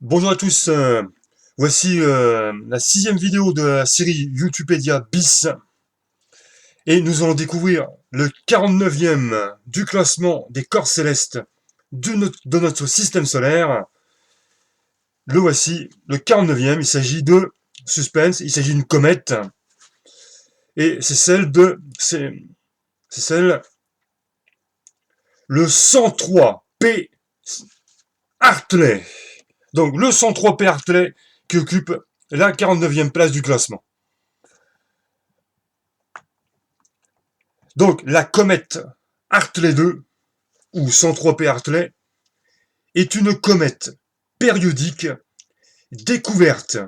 Bonjour à tous, voici la 6e vidéo de la série Youtubepedia bis et nous allons découvrir le 49e du classement des corps célestes de notre système solaire. Le voici, le 49e, il s'agit de suspense, il s'agit d'une comète et c'est celle le 103P Hartley. Donc le 103P Hartley qui occupe la 49e place du classement. Donc la comète Hartley 2, ou 103P Hartley, est une comète périodique découverte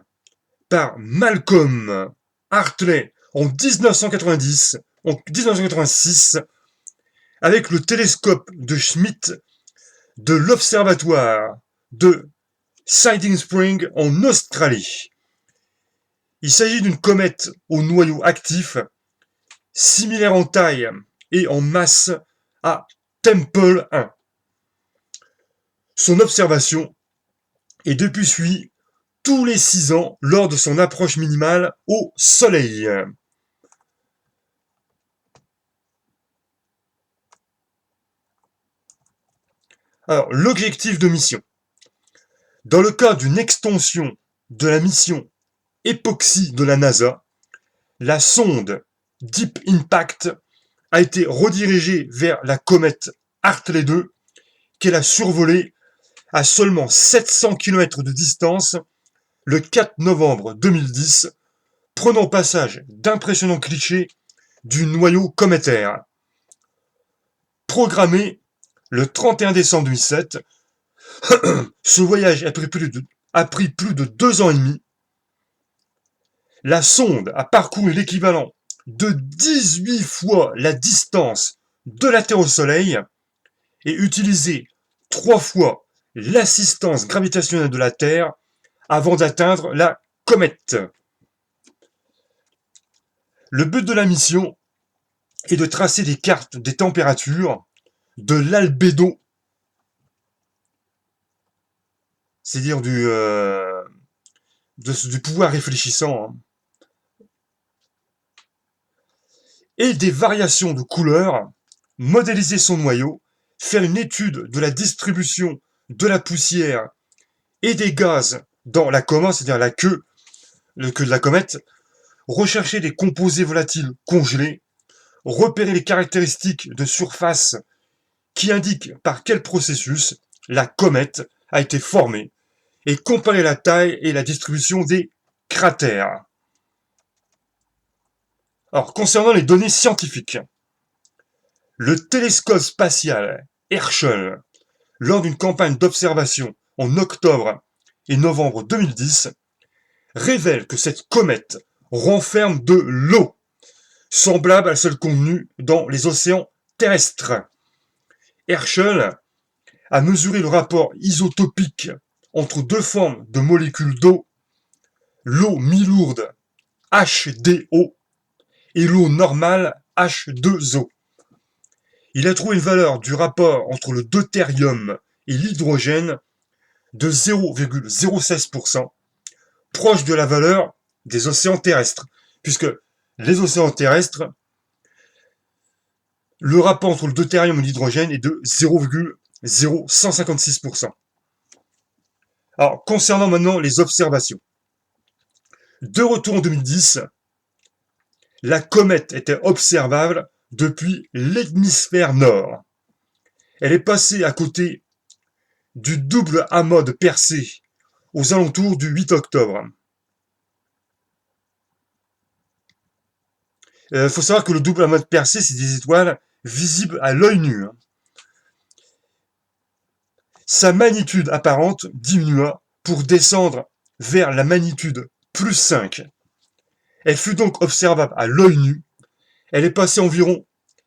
par Malcolm Hartley en 1990, en 1986, avec le télescope de Schmidt de l'observatoire de Siding Spring en Australie. Il s'agit d'une comète au noyau actif, similaire en taille et en masse à Tempel 1. Son observation est depuis suivie tous les 6 ans lors de son approche minimale au Soleil. Alors, l'objectif de mission. Dans le cas d'une extension de la mission Epoxy de la NASA, la sonde Deep Impact a été redirigée vers la comète Hartley 2, qu'elle a survolée à seulement 700 km de distance le 4 novembre 2010, prenant passage d'impressionnants clichés du noyau cométaire. Programmé le 31 décembre 2007, ce voyage a pris plus de 2 ans et demi. La sonde a parcouru l'équivalent de 18 fois la distance de la Terre au Soleil et utilisé 3 fois l'assistance gravitationnelle de la Terre avant d'atteindre la comète. Le but de la mission est de tracer des cartes des températures, de l'albédo, c'est-à-dire du pouvoir réfléchissant, et des variations de couleurs, modéliser son noyau, faire une étude de la distribution de la poussière et des gaz dans la coma, c'est-à-dire la queue de la comète, rechercher des composés volatiles congelés, repérer les caractéristiques de surface qui indiquent par quel processus la comète a été formée, et comparer la taille et la distribution des cratères. Alors, concernant les données scientifiques, le télescope spatial Herschel, lors d'une campagne d'observation en octobre et novembre 2010, révèle que cette comète renferme de l'eau, semblable à celle contenue dans les océans terrestres. Herschel a mesuré le rapport isotopique entre deux formes de molécules d'eau, l'eau mi-lourde HDO et l'eau normale H2O. Il a trouvé une valeur du rapport entre le deutérium et l'hydrogène de 0,016%, proche de la valeur des océans terrestres, puisque les océans terrestres, le rapport entre le deutérium et l'hydrogène est de 0,0156%. Alors, concernant maintenant les observations. De retour en 2010, la comète était observable depuis l'hémisphère nord. Elle est passée à côté du double amas de Persée aux alentours du 8 octobre. Il faut savoir que le double amas de Persée, c'est des étoiles visibles à l'œil nu. Sa magnitude apparente diminua pour descendre vers la magnitude plus 5. Elle fut donc observable à l'œil nu. Elle est passée environ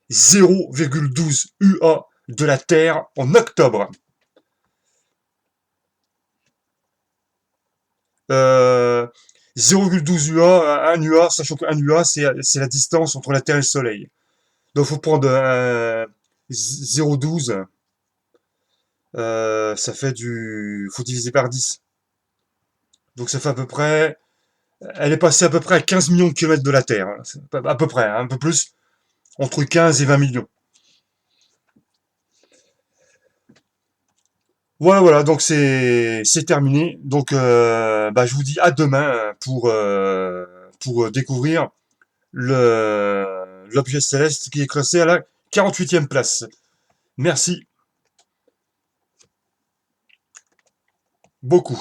0,12 UA de la Terre en octobre. 0,12 UA, 1 UA, sachant que 1 UA, c'est la distance entre la Terre et le Soleil. Donc, il faut prendre 0,12. Ça fait faut diviser par 10. Donc ça fait à peu près... Elle est passée à peu près à 15 millions de kilomètres de la Terre. Hein. À peu près, hein, un peu plus, entre 15 et 20 millions. Voilà, voilà, donc c'est terminé. Donc bah, je vous dis à demain pour découvrir l'objet céleste qui est classé à la 48e place. Merci beaucoup.